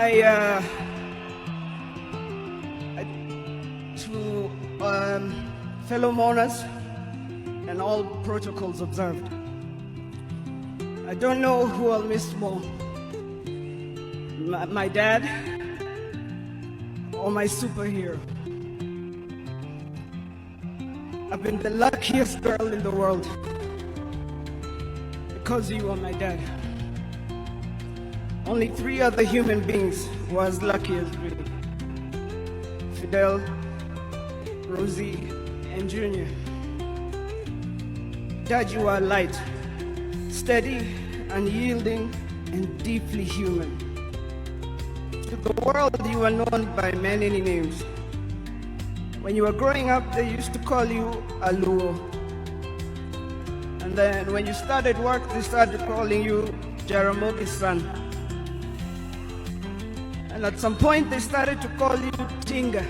I to fellow mourners and all protocols observed, I don't know who I'll miss more, my dad or my superhero. I've been the luckiest girl in the world because you are my dad. Only 3 other human beings were as lucky as me: Fidel, Rosie, and Junior. Dad, you are light, steady, unyielding, and deeply human. To the world, you are known by many names. When you were growing up, they used to call you Aluo. And then when you started work, they started calling you Jaramogi's son. And at some point, they started to call you Tinga.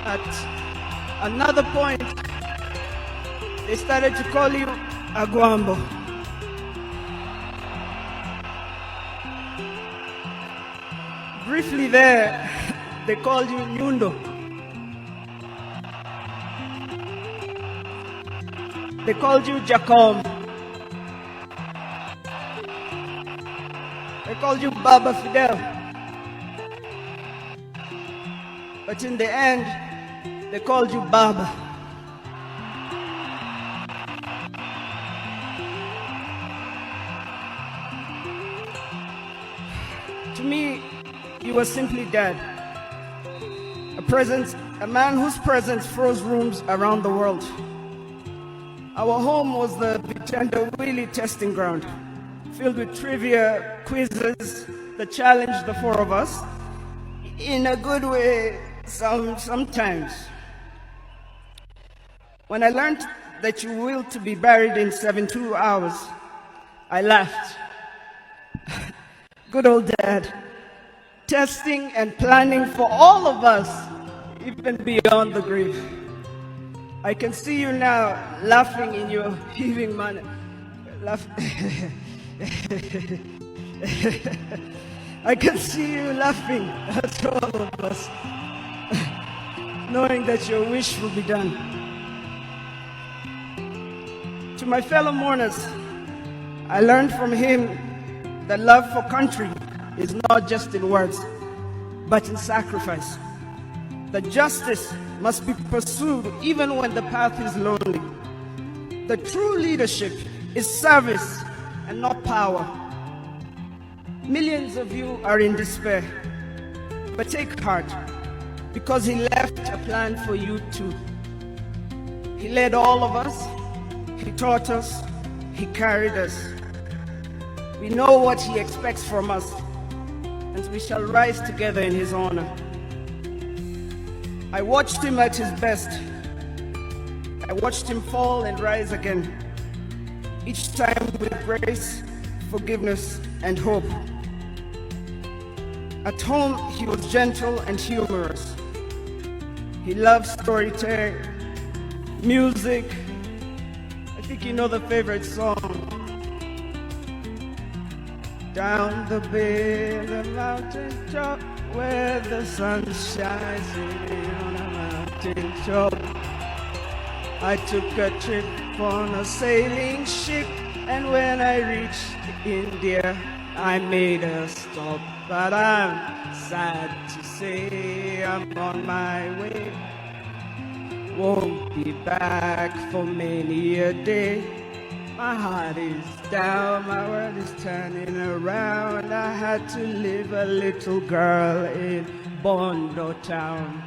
At another point, they started to call you Aguambo. Briefly there, they called you Nyundo. They called you Jacom. They called you Baba Fidel. But in the end, they called you Baba. To me, you were simply Dad. A man whose presence froze rooms around the world. Our home was the Vitendo Willy testing ground, filled with trivia, quizzes that challenged the 4 of us, in a good way sometimes. When I learned that you willed to be buried in 72 hours, I laughed. Good old Dad, testing and planning for all of us, even beyond the grave. I can see you now laughing in your heaving manner. I can see you laughing at all of us, knowing that your wish will be done. To my fellow mourners, I learned from him that love for country is not just in words, but in sacrifice. That justice must be pursued even when the path is lonely. The true leadership is service and not power. Millions of you are in despair, but take heart, because he left a plan for you too. He led all of us, he taught us, he carried us. We know what he expects from us, and we shall rise together in his honor. I watched him at his best. I watched him fall and rise again, each time with grace, forgiveness, and hope. At home, he was gentle and humorous. He loved storytelling, music. I think you know the favorite song. Down the bay, the mountain top, where the sun shines on a mountain top. I took a trip on a sailing ship, and when I reached India, I made a stop. But I'm sad to say I'm on my way. Won't be back for many a day. My heart is down, my world is turning around. I had to leave a little girl in Bondo town.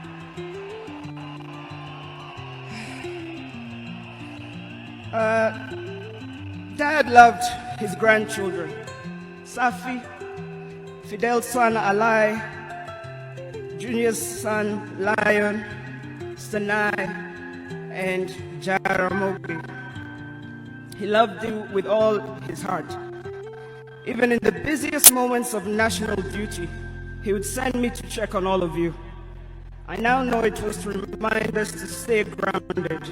Dad loved his grandchildren. Safi, Fidel's son Alai, Junior's son, Lion, Sanai, and Jaramogi. He loved you with all his heart. Even in the busiest moments of national duty, he would send me to check on all of you. I now know it was to remind us to stay grounded,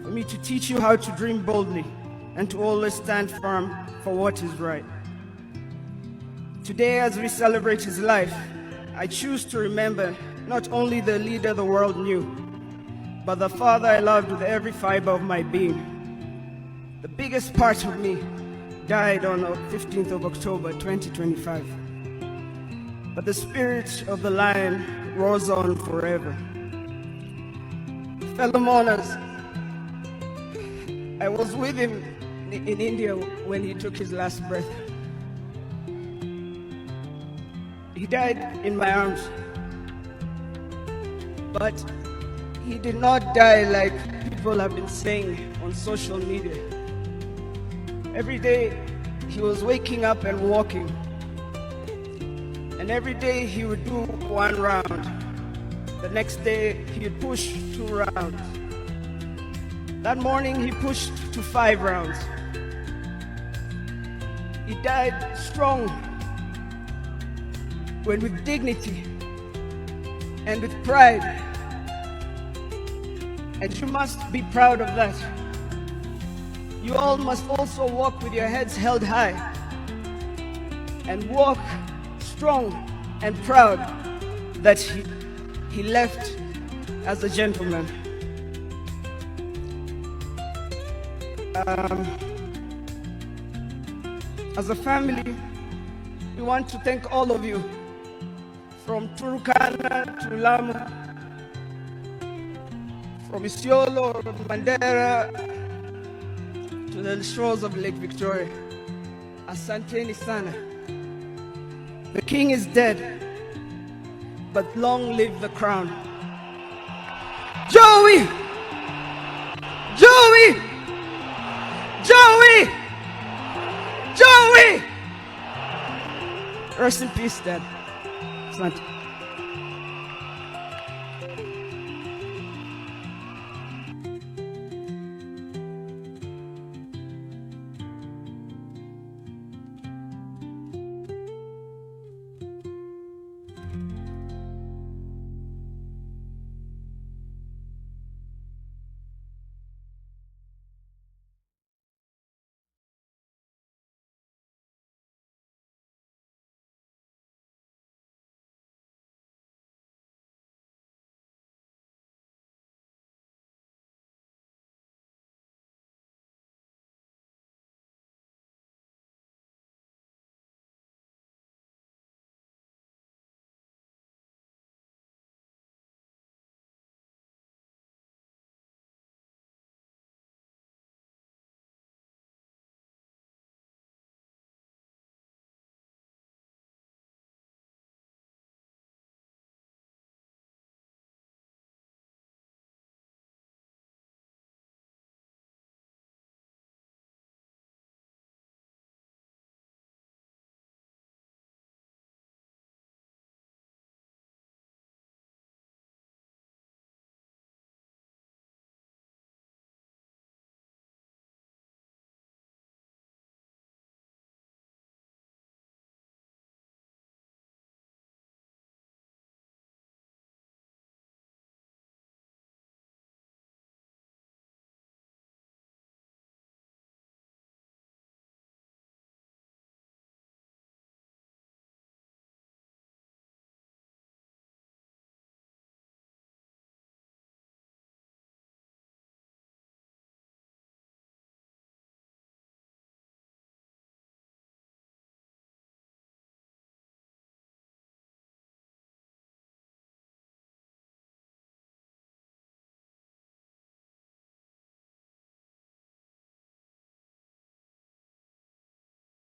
for me to teach you how to dream boldly and to always stand firm for what is right. Today, as we celebrate his life, I choose to remember not only the leader the world knew, but the father I loved with every fiber of my being. The biggest part of me died on the 15th of October 2025. But the spirit of the lion roars on forever. Fellow mourners, I was with him in India when he took his last breath. He died in my arms. But he did not die like people have been saying on social media. Every day he was waking up and walking. And every day he would do 1 round. The next day he would push 2 rounds. That morning he pushed to 5 rounds. He died strong, but with dignity and with pride. And you must be proud of that. You all must also walk with your heads held high and walk strong and proud that he left as a gentleman. As a family, we want to thank all of you, from Turkana to Lamu, from Isiolo, Mandera, to the shores of Lake Victoria. Asanteni sana. The king is dead, but long live the crown. Joey! Joey! Joey! Joey! Rest in peace, Dad. Asante.